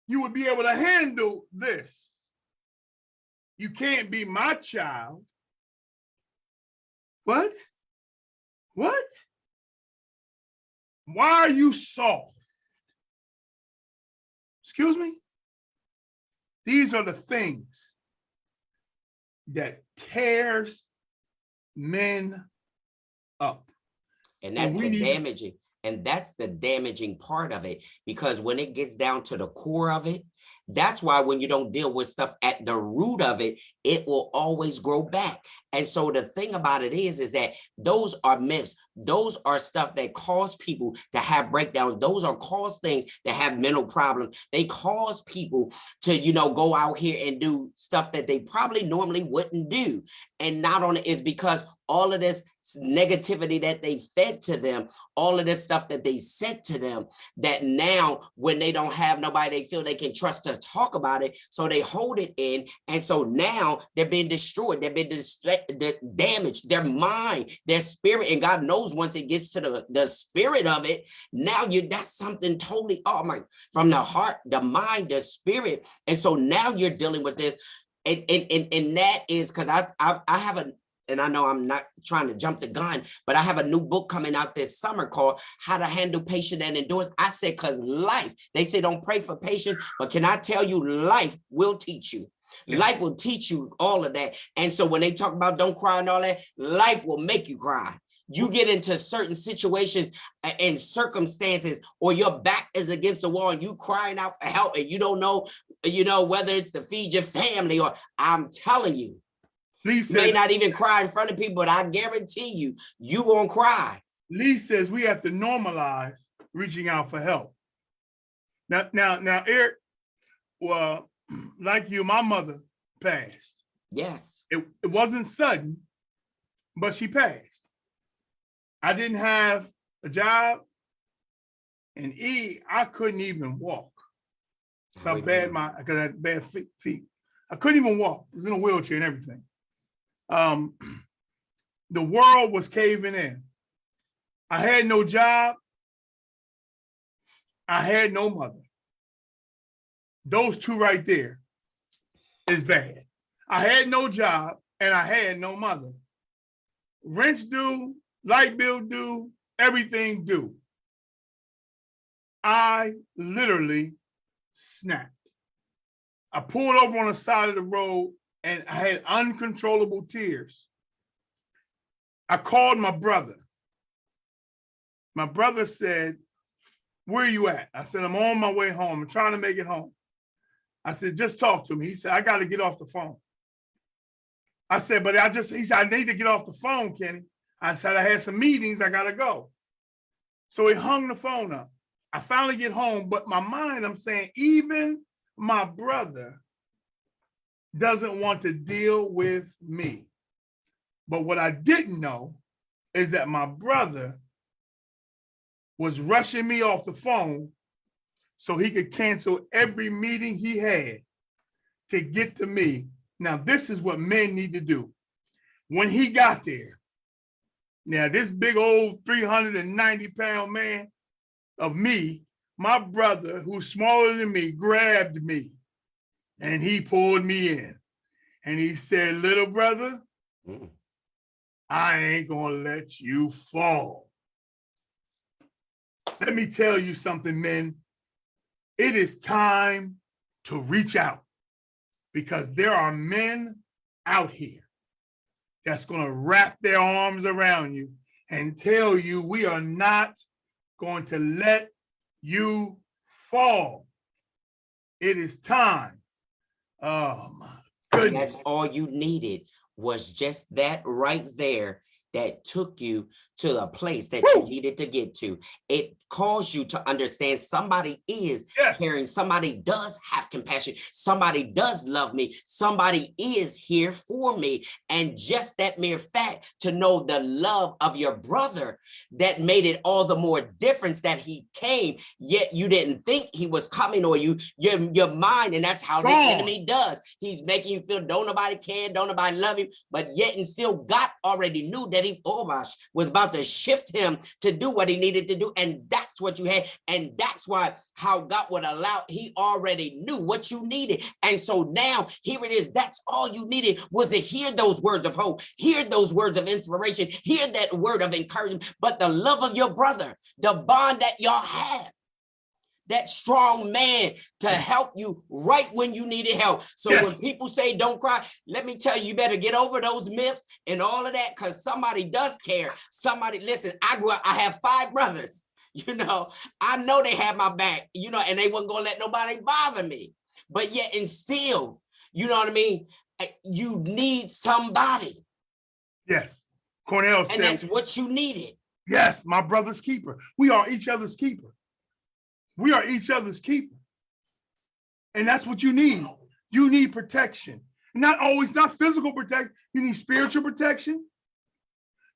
[SPEAKER 3] you would be able to handle this. You can't be my child. What? What? Why are you soft? Excuse me? These are the things that tears men up.
[SPEAKER 1] And that's damaging. And that's the damaging part of it, because when it gets down to the core of it, that's why when you don't deal with stuff at the root of it, it will always grow back. And so the thing about it is that those are myths. Those are stuff that cause people to have breakdowns. Those are cause things that have mental problems. They cause people to, you know, go out here and do stuff that they probably normally wouldn't do. And not on it is because all of this negativity that they fed to them, all of this stuff that they said to them, that now when they don't have nobody they feel they can trust to talk about it, so they hold it in. And so now they're being destroyed. They're being damaged, their mind, their spirit. And God knows once it gets to the spirit of it, now that's something totally from the heart, the mind, the spirit. And so now you're dealing with this. And that is because I have and I know I'm not trying to jump the gun, but I have a new book coming out this summer called How to Handle Patience and Endurance. I said, because life, they say don't pray for patience, but can I tell you, life will teach you.
[SPEAKER 3] Yeah.
[SPEAKER 1] Life will teach you all of that. And so when they talk about don't cry and all that, life will make you cry. You get into certain situations and circumstances, or your back is against the wall and you crying out for help and you don't know, whether it's to feed your family or I'm telling you,
[SPEAKER 3] Lee
[SPEAKER 1] you may
[SPEAKER 3] says,
[SPEAKER 1] not even cry in front of people, but I guarantee you won't cry.
[SPEAKER 3] Lee says we have to normalize reaching out for help. Now, Eric, well, like you, my mother passed.
[SPEAKER 1] Yes.
[SPEAKER 3] It wasn't sudden, but she passed. I didn't have a job, and I couldn't even walk. So bad, because I had bad feet. I couldn't even walk. I was in a wheelchair and everything. The world was caving in. I had no job. I had no mother. Those two right there is bad. I had no job and I had no mother. Rent's due, light bill due, everything due. I literally snapped. I pulled over on the side of the road and I had uncontrollable tears. I called my brother. My brother said, "Where are you at?" I said, "I'm on my way home. I'm trying to make it home." I said, "Just talk to me." He said, "I got to get off the phone." I said, he said, "I need to get off the phone, Kenny." I said, "I had some meetings. I got to go." So he hung the phone up. I finally get home, but my mind, I'm saying, even my brother doesn't want to deal with me. But what I didn't know is that my brother was rushing me off the phone so he could cancel every meeting he had to get to me. Now, this is what men need to do. When he got there, now this big old 390-pound man of me, my brother, who's smaller than me, grabbed me and he pulled me in. And he said, "Little brother, I ain't gonna let you fall." Let me tell you something, men. It is time to reach out, because there are men out here that's going to wrap their arms around you and tell you, we are not going to let you fall. It is time. Oh my goodness.
[SPEAKER 1] And that's all you needed, was just that right there that took you to the place that you needed to get to. It caused you to understand somebody is caring, somebody does have compassion, somebody does love me, somebody is here for me. And just that mere fact, to know the love of your brother, that made it all the more difference that he came, yet you didn't think he was coming, or your mind, and that's how the enemy does. He's making you feel don't nobody care, don't nobody love you, but yet and still God already knew that he was about to shift him to do what he needed to do. And that's what you had. And that's why how God would allow, he already knew what you needed. And so now here it is. That's all you needed, was to hear those words of hope, hear those words of inspiration, hear that word of encouragement, but the love of your brother, the bond that y'all have, that strong man to help you right when you needed help. So when people say don't cry, let me tell you, you better get over those myths and all of that, because somebody does care. Somebody, listen, I grew up, I have 5 brothers, I know they had my back, and they wasn't gonna let nobody bother me. But yet and still, you know what I mean? You need somebody.
[SPEAKER 3] Yes. Cornell said,
[SPEAKER 1] and that's what you needed.
[SPEAKER 3] Yes, my brother's keeper. We are each other's keeper. We are each other's keeper. And that's what you need. You need protection. Not physical protection. You need spiritual protection.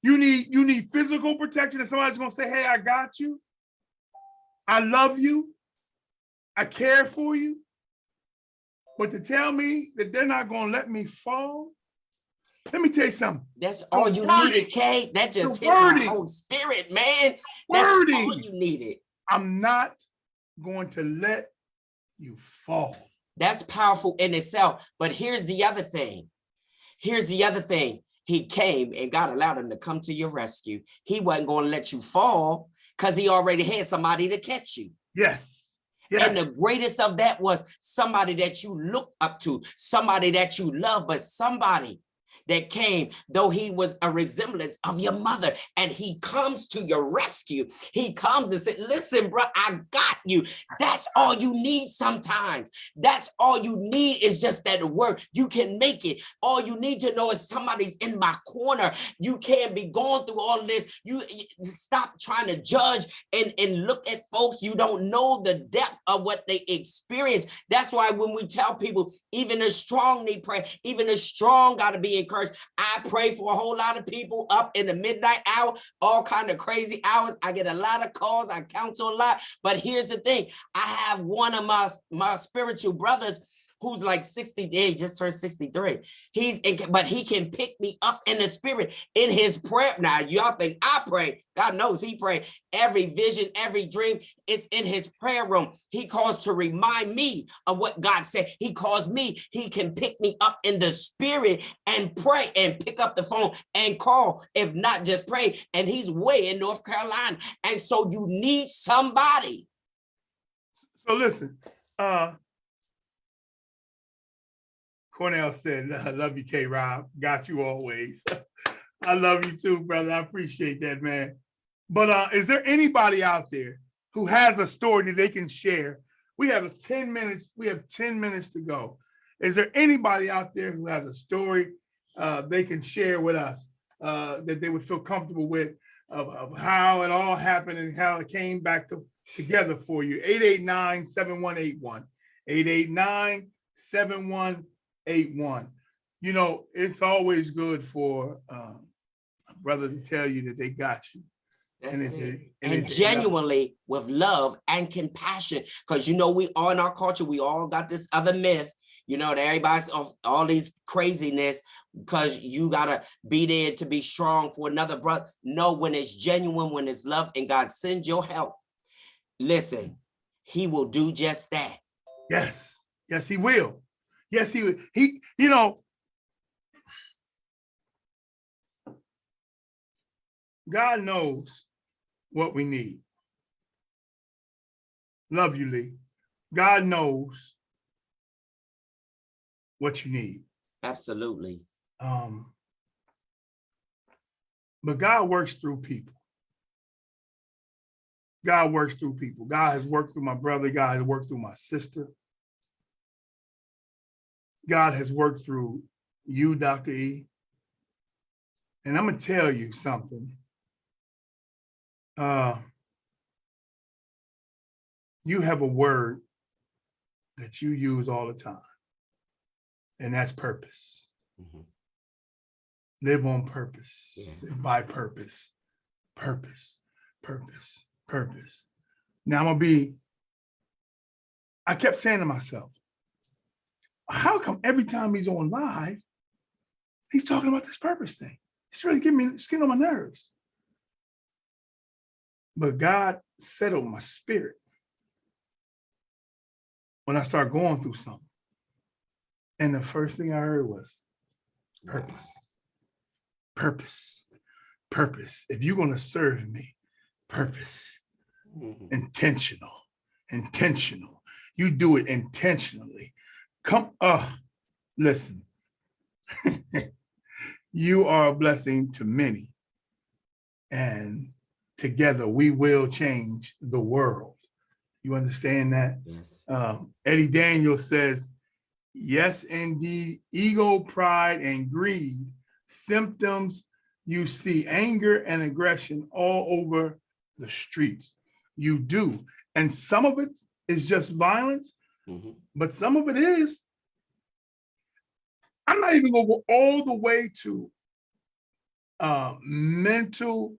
[SPEAKER 3] You need physical protection, and somebody's gonna say, "Hey, I got you. I love you. I care for you." But to tell me that they're not gonna let me fall, let me tell you something.
[SPEAKER 1] That's all you needed, Kay. That just hit my whole spirit, man. That's all you needed.
[SPEAKER 3] I'm not going to let you fall.
[SPEAKER 1] That's powerful in itself. But here's the other thing. He came and God allowed him to come to your rescue. He wasn't going to let you fall because he already had somebody to catch you.
[SPEAKER 3] Yes.
[SPEAKER 1] And the greatest of that was somebody that you look up to, somebody that you love, but somebody that came, though he was a resemblance of your mother, and he comes to your rescue. He comes and says, listen, bro, I got you. That's all you need sometimes. That's all you need is just that word. You can make it. All you need to know is somebody's in my corner. You can't be going through all this. You stop trying to judge and look at folks. You don't know the depth of what they experience. That's why when we tell people, even the strong need prayer, even the strong got to be encouraged. I pray for a whole lot of people up in the midnight hour, all kind of crazy hours. I get a lot of calls. I counsel a lot. But here's the thing. I have one of my spiritual brothers who's like 60, he just turned 63. But he can pick me up in the spirit in his prayer. Now, y'all think I pray. God knows he prayed. Every vision, every dream, it's in his prayer room. He calls to remind me of what God said. He calls me. He can pick me up in the spirit and pray and pick up the phone and call, if not just pray. And he's way in North Carolina. And so you need somebody.
[SPEAKER 3] So listen, Cornell said, I love you, K-Rob. Got you always. I love you too, brother. I appreciate that, man. But is there anybody out there who has a story that they can share? We have 10 minutes. We have 10 minutes to go. Is there anybody out there who has a story they can share with us that they would feel comfortable with of how it all happened and how it came back together for you? 889-7181. 889-7181. You know, it's always good for a brother to tell you that they got you.
[SPEAKER 1] That's and genuinely with love and compassion, because you know, we all in our culture, we all got this other myth, you know, that everybody's all these craziness because you gotta be there to be strong for another brother. No, when it's genuine, when it's love and God sends your help, listen, he will do just that.
[SPEAKER 3] Yes, yes, he will. Yes, he will. He, you know, God knows what we need. Love you, Lee. God knows what you need.
[SPEAKER 1] Absolutely.
[SPEAKER 3] But God works through people. God works through people. God has worked through my brother. God has worked through my sister. God has worked through you, Dr. E. And I'm going to tell you something. You have a word that you use all the time, and that's purpose.
[SPEAKER 1] Mm-hmm.
[SPEAKER 3] Live on purpose.
[SPEAKER 1] Yeah.
[SPEAKER 3] Live by purpose. Purpose, purpose, purpose. Now I kept saying to myself, how come every time he's on live, he's talking about this purpose thing? It's really getting me skin on my nerves. But God settled my spirit when I started going through something. And the first thing I heard was purpose, purpose, purpose. If you're going to serve me, purpose, intentional. You do it intentionally. Listen, you are a blessing to many. And together we will change the world. You understand that?
[SPEAKER 1] Yes.
[SPEAKER 3] Eddie Daniels says, yes, indeed, ego, pride, and greed, symptoms you see, anger and aggression all over the streets. You do. And some of it is just violence, but some of it is, I'm not even going to go all the way to mental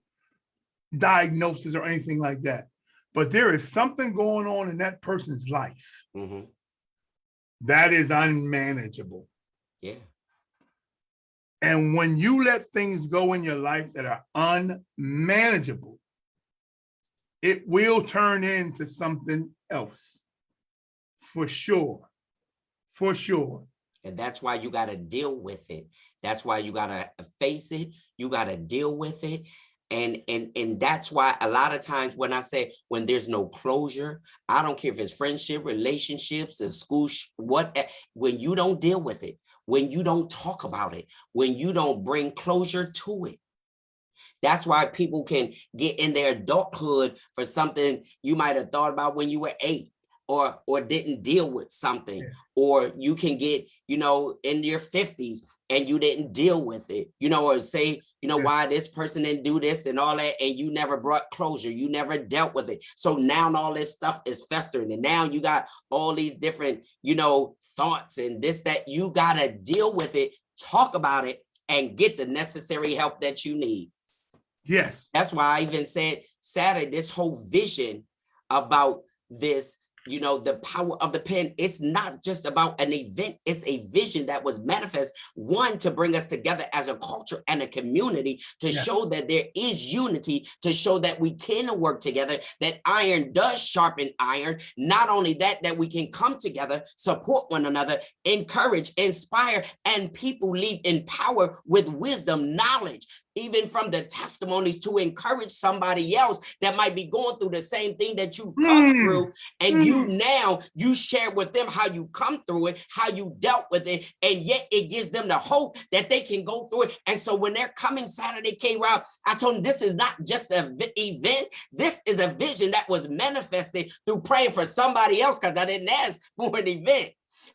[SPEAKER 3] diagnosis or anything like that. But there is something going on in that person's life that is unmanageable.
[SPEAKER 1] Yeah.
[SPEAKER 3] And when you let things go in your life that are unmanageable, it will turn into something else. For sure. For sure.
[SPEAKER 1] And that's why you got to deal with it. That's why you got to face it. You got to deal with it. And that's why a lot of times when I say when there's no closure, I don't care if it's friendship, relationships, and school, what, when you don't deal with it, when you don't talk about it, when you don't bring closure to it. That's why people can get in their adulthood for something you might have thought about when you were 8, or didn't deal with something, or you can get, in your 50s and you didn't deal with it, or say, why this person didn't do this and all that, and you never brought closure, you never dealt with it. So now all this stuff is festering, and now you got all these different, thoughts and this, that, you got to deal with it, talk about it, and get the necessary help that you need.
[SPEAKER 3] Yes.
[SPEAKER 1] That's why I even said Saturday, this whole vision about this, the power of the pen, it's not just about an event, it's a vision that was manifest, one, to bring us together as a culture and a community, to show that there is unity, to show that we can work together, that iron does sharpen iron. Not only that, that we can come together, support one another, encourage, inspire, and people leave in power with wisdom, knowledge, even from the testimonies, to encourage somebody else that might be going through the same thing that you come through. And you share with them how you come through it, how you dealt with it, and yet it gives them the hope that they can go through it. And so when they're coming Saturday, K-Rob, I told them this is not just an event. This is a vision that was manifested through praying for somebody else, because I didn't ask for an event.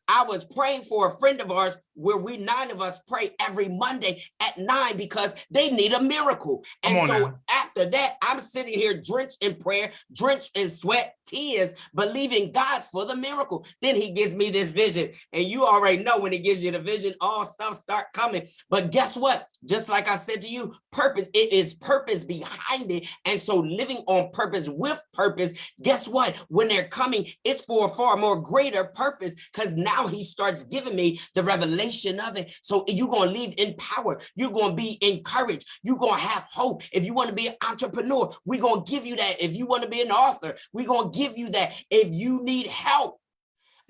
[SPEAKER 1] I was praying for a friend of ours where we 9 of us pray every Monday at 9 because they need a miracle. And so after that, I'm sitting here drenched in prayer, drenched in sweat, tears, believing God for the miracle. Then he gives me this vision. And you already know when he gives you the vision, all stuff start coming. But guess what? Just like I said to you, purpose, it is purpose behind it. And so living on purpose with purpose, guess what? When they're coming, it's for a far more greater purpose, because now he starts giving me the revelation of it. So you're going to live in power. You're going to be encouraged. You're going to have hope. If you want to be an entrepreneur, we're going to give you that. If you want to be an author, we're going to give you that. If you need help,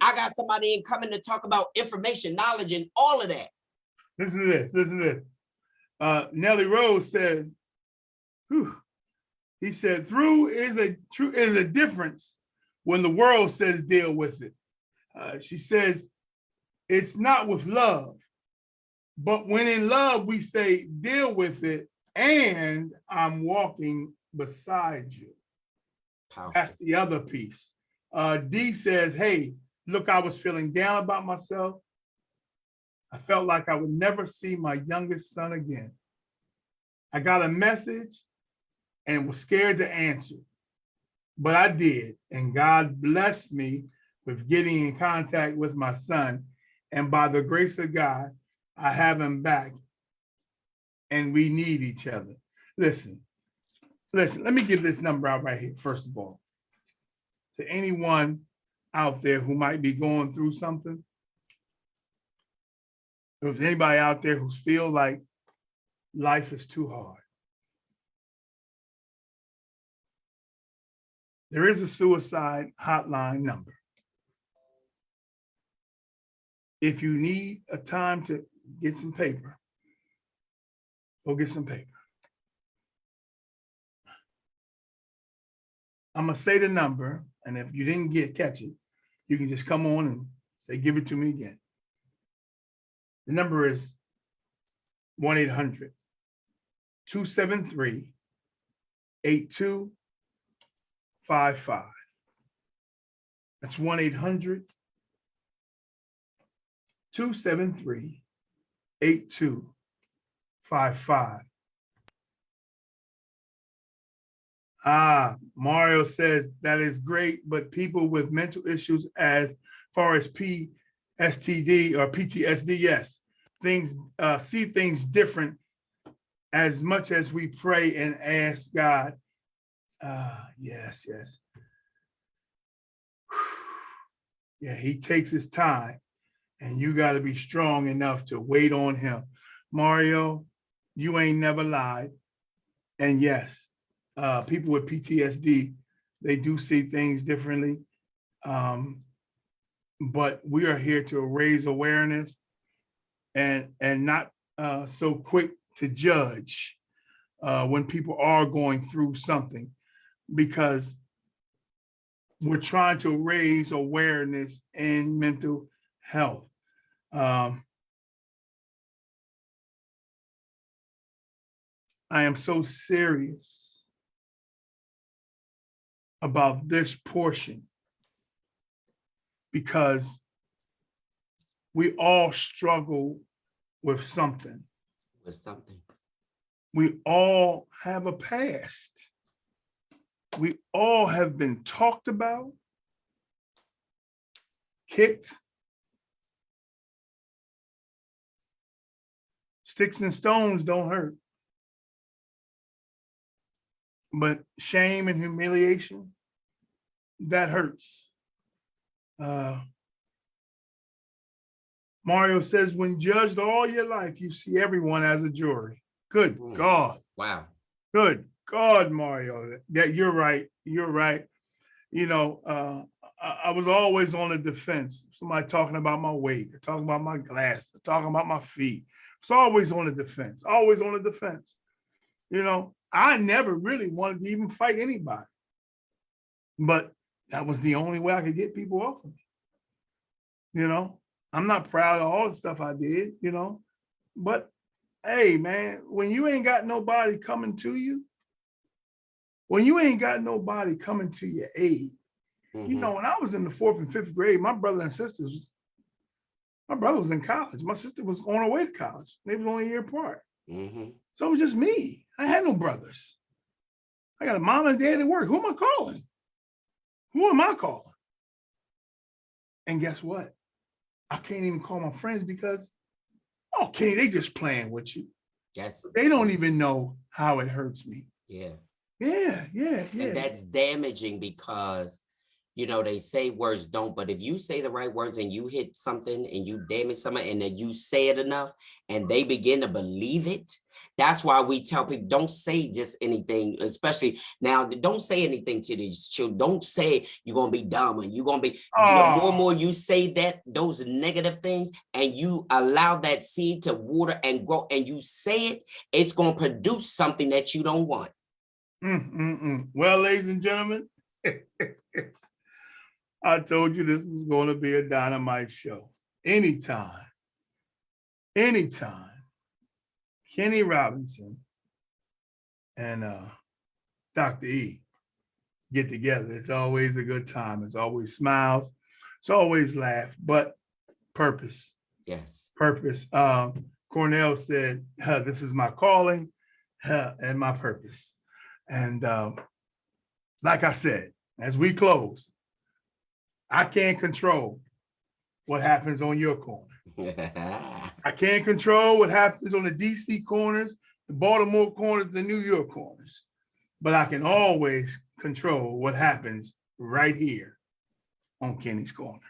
[SPEAKER 1] I got somebody in coming to talk about information, knowledge, and all of that.
[SPEAKER 3] Listen to this. Listen to this. Nellie Rose said, he said, through is a difference when the world says deal with it. She says, it's not with love, but when in love, we say deal with it, and I'm walking beside you. Powerful. That's the other piece. D says, hey, look, I was feeling down about myself. I felt like I would never see my youngest son again. I got a message and was scared to answer, but I did. And God blessed me with getting in contact with my son. And by the grace of God, I have him back, and we need each other. Listen, let me get this number out right here, first of all. To anyone out there who might be going through something, if there's anybody out there who feels like life is too hard, there is a suicide hotline number. If you need a time to get some paper, go get some paper. I'm gonna say the number, and if you didn't catch it, you can just come on and say, give it to me again. The number is 1-800-273-8255. That's 1-800-273-8255. Mario says that is great, but people with mental issues as far as PSTD or PTSD, yes, things see things different as much as we pray and ask God. Yes. Yeah, he takes his time, and you got to be strong enough to wait on him. Mario, you ain't never lied. And yes, people with PTSD, they do see things differently. But we are here to raise awareness and not so quick to judge. when people are going through something, because we're trying to raise awareness in mental health. I am so serious about this portion because we all struggle with something.
[SPEAKER 1] With something.
[SPEAKER 3] We all have a past. We all have been talked about, kicked, sticks and stones don't hurt. But shame and humiliation, that hurts. Mario says, when judged all your life, you see everyone as a jury. Good God.
[SPEAKER 1] Wow.
[SPEAKER 3] Good God, Mario. Yeah, you're right. You're right. You know, I was always on the defense. Somebody talking about my weight, talking about my glasses, talking about my feet. It's always on the defense, always on the defense. You know, I never really wanted to even fight anybody. But that was the only way I could get people off of me. You know, I'm not proud of all the stuff I did, you know, but hey, man, when you ain't got nobody coming to you, when you ain't got nobody coming to your aid, you know, when I was in the 4th and 5th grade, my brother and sisters, my brother was in college. My sister was on her way to college. They was only a year apart. So it was just me. I had no brothers. I got a mom and dad at work. Who am I calling? Who am I calling? And guess what? I can't even call my friends because, oh, Kenny, they just playing with you.
[SPEAKER 1] Yes.
[SPEAKER 3] They don't even know how it hurts me.
[SPEAKER 1] Yeah.
[SPEAKER 3] Yeah.
[SPEAKER 1] And that's damaging because, you know, they say words don't, but if you say the right words and you hit something and you damage someone and then you say it enough and they begin to believe it, that's why we tell people don't say just anything, especially now, don't say anything to these children. Don't say you're going to be dumb and you're going to be, you know, more and more you say that, those negative things, and you allow that seed to water and grow and you say it, it's going to produce something that you don't want.
[SPEAKER 3] Well, ladies and gentlemen, I told you this was going to be a dynamite show. Anytime, Kenny Robinson and Dr. E get together, it's always a good time. It's always smiles. It's always laugh, but purpose.
[SPEAKER 1] Yes.
[SPEAKER 3] Purpose. Cornell said, this is my calling and my purpose. And like I said, as we close, I can't control what happens on your corner. I can't control what happens on the DC corners, the Baltimore corners, the New York corners. But I can always control what happens right here on Kenny's Corner.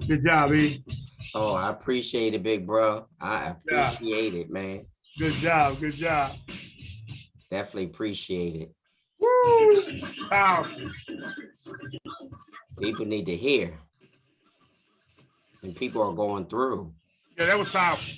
[SPEAKER 3] Good job, E.
[SPEAKER 1] Oh, I appreciate it, big bro. I appreciate it, man.
[SPEAKER 3] Good job. Good job.
[SPEAKER 1] Definitely appreciate it.
[SPEAKER 3] Woo! Powerful.
[SPEAKER 1] People need to hear. And people are going through.
[SPEAKER 3] Yeah, that was powerful.